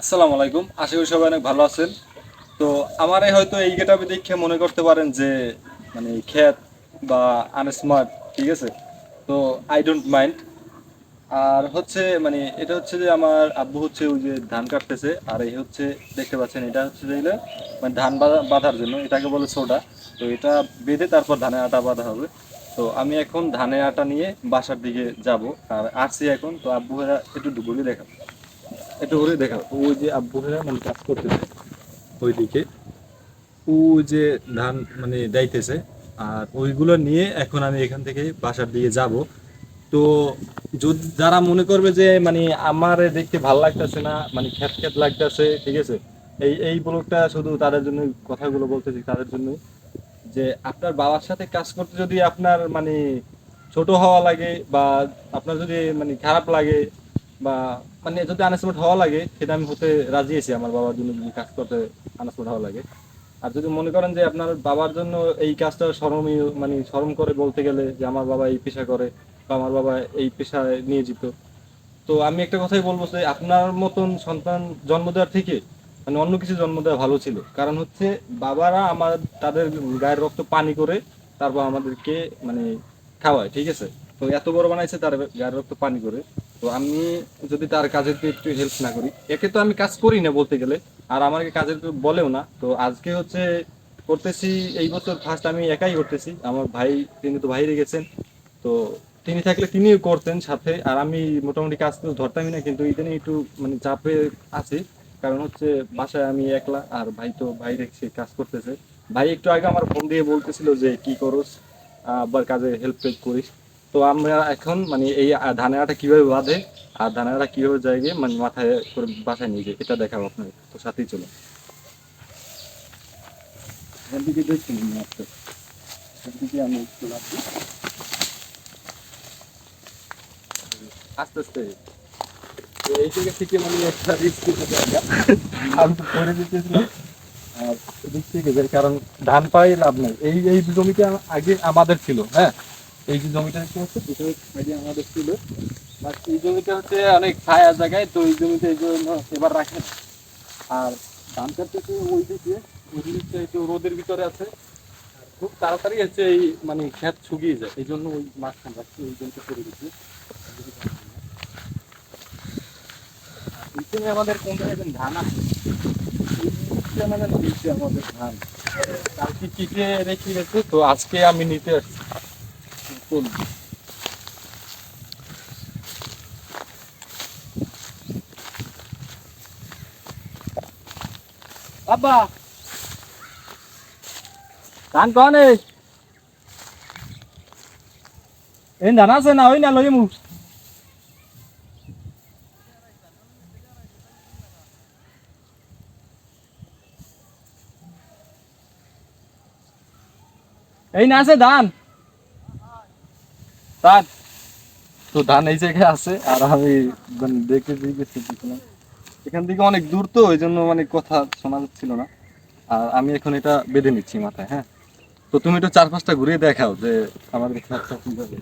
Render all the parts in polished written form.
আসসালামু আলাইকুম, আশা করি সবাই অনেক ভালো আছেন। তো আমারে হয়তো এই গেটআপে দেখে মনে করতে পারেন যে মানে খ্যাত বা আনস্মার্ট, ঠিক আছে। তো আই ডোন্ট মাইন্ড। আর হচ্ছে মানে এটা হচ্ছে যে আমার আব্বু হচ্ছে ওই যে ধান কাটতেছে, আর এই হচ্ছে দেখতে পাচ্ছেন এটা হচ্ছে যে মানে ধান বাঁধার জন্য এটাকে বলে সোডা। তো এটা বেঁধে তারপর ধানের আটা বাঁধা হবে। তো আমি এখন ধানের আটা নিয়ে বাসার দিকে যাব। আর আসছি এখন, তো আব্বু ভাইয়া একটু ঘুরে দেখাবো, একটু ঘুরে দেখাবো। ওই যে আব্বু ভাইয়া মানে কাজ করতেছে ওইদিকে, ও যে ধান মানে যাইতেছে। আর ওইগুলো নিয়ে এখন আমি এখান থেকে বাসার দিকে যাব। তো যারা মনে করবে যে মানে আমার দেখতে ভালো লাগতেছে না, মানে খ্যাত খ্যাত লাগতেছে, ঠিক আছে, এই ব্লগটা শুধু তাদের জন্য, কথাগুলো বলতেছি তাদের জন্য, যে আপনার বাবার সাথে কাজ করতে যদি আপনার মানে ছোট হওয়া লাগে, বা আপনার যদি মানে খারাপ লাগে, বা মানে যদি আনএক্সপেক্ট হওয়া লাগে, সেটা আমি হতে রাজি আছি আমার বাবার জন্য যদি কাজ করতে আনএক্সপেক্ট হওয়া লাগে। আর যদি মনে করেন যে আপনার বাবার জন্য এই কাজটা শরমীয়, মানে শরম করে বলতে গেলে যে আমার বাবা এই পেশা করে বা আমার বাবা এই পেশায় নিয়োজিত, তো আমি একটা কথাই বলবো যে আপনার মতন সন্তান জন্ম দেওয়ার থেকে মানে অন্য কিছু জন্ম দেওয়া ভালো ছিল। কারণ হচ্ছে বাবারা আমার তাদের গায়ের রক্ত পানি করে তারপর আমাদেরকে মানে খাওয়ায়, ঠিক আছে। তো এত বড় বানাইছে তার গায়ের রক্ত পানি করে। তো আমি যদি তার কাজের একটু হেল্প না করি, একে তো আমি কাজ করি না বলতে গেলে, আর আমাকে কাজের কেউ বলেও না। তো আজকে হচ্ছে করতেছি, এই বছর ফার্স্ট আমি একাই করতেছি। আমার ভাই, তিনি তো বাইরে গেছেন। তো তিনি থাকলে তিনিও করতেন সাথে, আর আমি মোটামুটি কাজ তো ধরতামই না, কিন্তু ইদানিং একটু মানে চাপে আছি। কারণ হচ্ছে বাসায় আমি একলা, আর ভাই তো বাইরে সে কাজ করতেছে। ভাই একটু আগে আমার ফোন দিয়ে বলতেছিল যে কি করস, আবার কাজে হেল্প টেল্প করিস। তো আমরা এখন মানে এই ধানের আটা কিভাবে বাঁধে আর ধানের আটা কিভাবে যায় গিয়ে মানে মাথায় করে বাসায় নিয়ে যায়, এটা দেখাবো আপনাকে। তো সাথেই চলো, এখান থেকে দেখছেন আস্তে এখান থেকে আমি চলে আসছি আস্তে আস্তে। তো এই জায়গা থেকে মানে একটা রিস্ক জায়গা, আমি তো পরে যেতেছিলাম। আর এদিক থেকে যাই, কারণ ধান পাই লাভ নাই। এই জমিটা আগে আমাদের ছিল, হ্যাঁ। এই যে জমিটা দেখতে হচ্ছে এটা আগে আমাদের ছিল, বাট এই জমিটা হচ্ছে অনেক ছায়া জায়গায়, তো এই জমিতে এই জন্য এবার রাখে না। আর ধান কাটতেছে ওই দিকে, ওই দিকটা একটু রোদের ভিতরে আছে। আর খুব তাড়াতাড়ি হচ্ছে এই মানে ক্ষেত শুকিয়ে যায়, এই জন্য ওই মাঝখানে রাখছি, ওই জমিটা করে দিচ্ছি। এইখানে আমাদের কোন জায়গায় ধান আছে, এই মানে নিচে আমাদের ধান কালকে কিনে রেখে গেছে, তো আজকে আমি নিতে আসছি। কোন আব্বা ধান কনে এই ধান আছে না, ওই না লই মু এই না আছে ধান, ধান। তো ধান এই জায়গায় আছে, আর আমি মানে দেখে দিয়ে গেছি পিছনে। এখান থেকে অনেক দূর, তো ওই জন্য মানে কথা শোনা যাচ্ছিল না। আর আমি এখন এটা বেঁধে নিচ্ছি মাথায়, হ্যাঁ। তো তুমি একটু চার পাঁচটা ঘুরিয়ে দেখাও যে আমাদের খেতটা কিভাবে।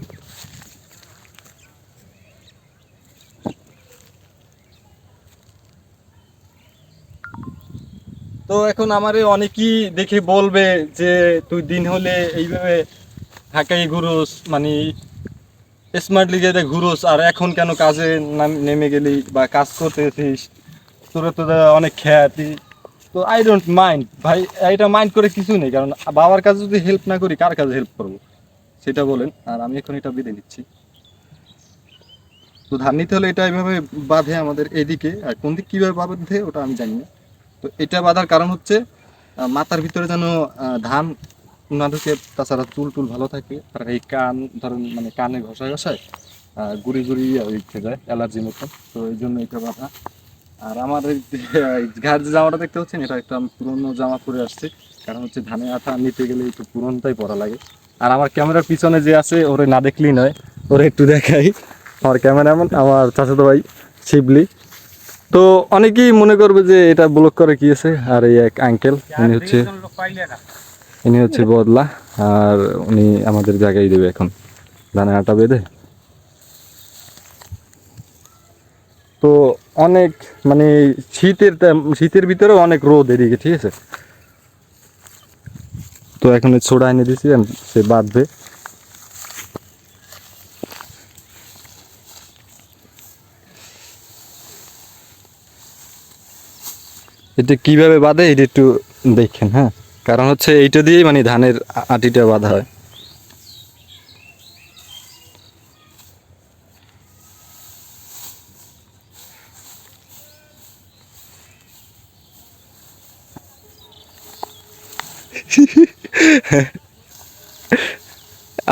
তো এখন আমারে অনেকেই দেখে বলবে যে তুই দিন হলে এইভাবে ঢাকায় ঘুরোস, মানে স্মার্টলি যেতে ঘুরোস, আর এখন কেন কাজে নেমে গেলি বা কাজ করতেছিস, তোর তো অনেক খ্যাতি। তো আই ডোন্ট মাইন্ড ভাই, এটা মাইন্ড করে কিছু নেই, কারণ বাবার কাছে যদি হেল্প না করি কার কাছে হেল্প করবো সেটা বলেন। আর আমি এখন এটা বেঁধে নিচ্ছি। তো ধান নিতে হলে এটা এইভাবে বাঁধে আমাদের এদিকে, আর কোন দিক কিভাবে বাঁধে ওটা আমি জানি না। তো এটা বাঁধার কারণ হচ্ছে মাথার ভিতরে যেন ধান না ঢুকে, তাছাড়া চুল টুল ভালো থাকে। আর এই কান ধরেন মানে কানে ঘষায় ঘষায় গুড়ি গুড়ি উঠে যায় অ্যালার্জি মতো, তো এই জন্য এটা বাঁধা। আর আমার এই ঘাড় যে জামাটা দেখতে হচ্ছে এটা একটা আমি পুরোনো জামা পরে আসছি, কারণ হচ্ছে ধানের আঠা নিতে গেলে একটু পুরোনোটাই পরা লাগে। আর আমার ক্যামেরার পিছনে যে আছে ওরে না দেখলেই নয়, ওরে একটু দেখাই। আমার ক্যামেরাম্যান আমার চাচাতো ভাই শিবলি। তো অনেকেই মনে করবে যে এটা ব্লক করে কি আছে। আর এই এক আঙ্কেল, ইনি হচ্ছে বদলা। আর উনি আমাদের জায়গায় দেবে এখন ধানের আটা বেঁধে। তো অনেক মানে শীতের ভিতরে অনেক রোদ এদিকে, ঠিক আছে। তো এখন ছোড়া এনে দিছি, সে বাঁধবে। এটা কিভাবে বাঁধে এটা একটু দেখেন, হ্যাঁ, কারণ হচ্ছে এইটা দিয়েই মানে ধানের আটিটা বাঁধা হয়।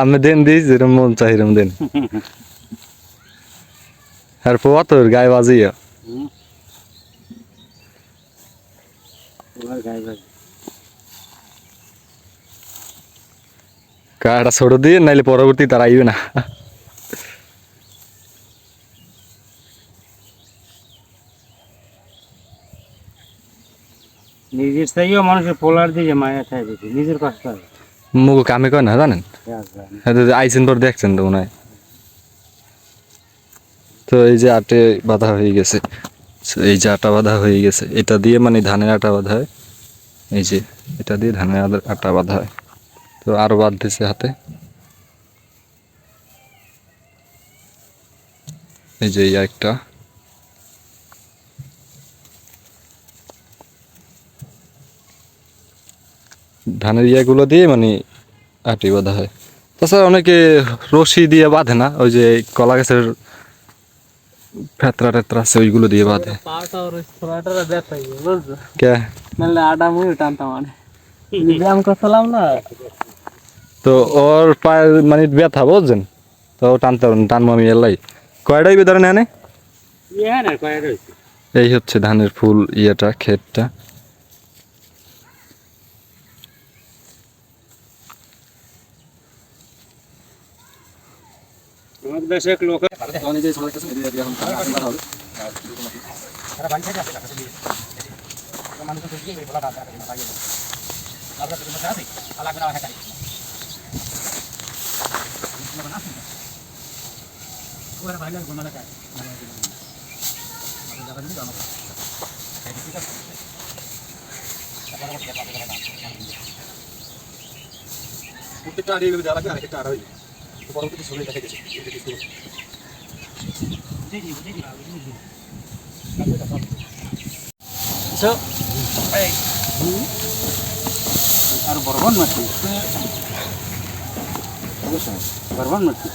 আমি দেন দিই যেরকম মন চাই এরকম দেন। আর পোয়া তোর গায়ে বাজিয়া কাটা ছোট দিয়ে, নাইলে পরবর্তী তার আইবে না। নিজের চাইও মানুষের পোলার দিয়ে মায়া খাই দিচ্ছে, নিজের কষ্ট হয়। মুখ কামে কয় না জানেন, আইসেন পর দেখছেন তো মনে হয়। তো এই যে আটে বাঁধা হয়ে গেছে, এই যে আটা বাঁধা হয়ে গেছে, এটা দিয়ে মানে ধানের আটা বাঁধা হয়। এই যে এটা দিয়ে ধানের আটা বাঁধা হয়। তো আরো বাঁধতেছে হাতে, এই যে একটা ধানের ইয়াগুলো দিয়ে মানে আটি বাঁধা হয়। তাছাড়া অনেকে রশি দিয়ে বাঁধে না, ওই যে কলা গাছের ফেতরা টেতরা আছে ওইগুলো দিয়ে বাঁধে। কে আটা মুই টানতাম মানে ব্যায়াম করছিলাম না। তো ওর পায়ের মানে ব্যথা বুঝছেন, তো টানতে টানবো আমি এলাই। কয়টাই বেদারে নেনে। এই হচ্ছে ধানের ফুল ইয়েটা, ক্ষেতটা। আমাদের দেশে এক লোক আর বরবন মাটি বরবন মাটি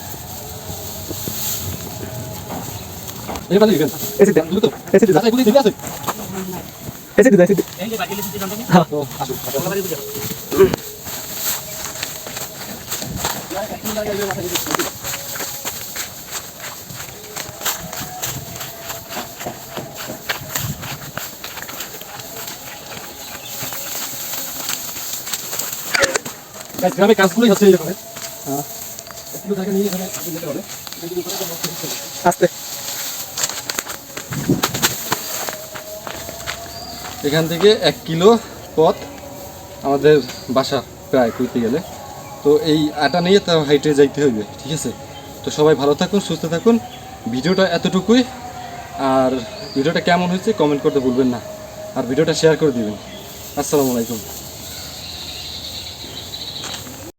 গ্রামে কাজগুলোই হচ্ছে এইরকম। আস্তে এখান থেকে 1 কিলো পথ আমাদের বাসা প্রায় কইতে গেলে। তো এই আটা নিয়ে তাও হাইটে যাইতে হবে, ঠিক আছে। তো সবাই ভালো থাকুন, সুস্থ থাকুন। ভিডিওটা এতটুকুই। আর ভিডিওটা কেমন হয়েছে কমেন্ট করতে ভুলবেন না, আর ভিডিওটা শেয়ার করে দিবেন। আসসালামু আলাইকুম।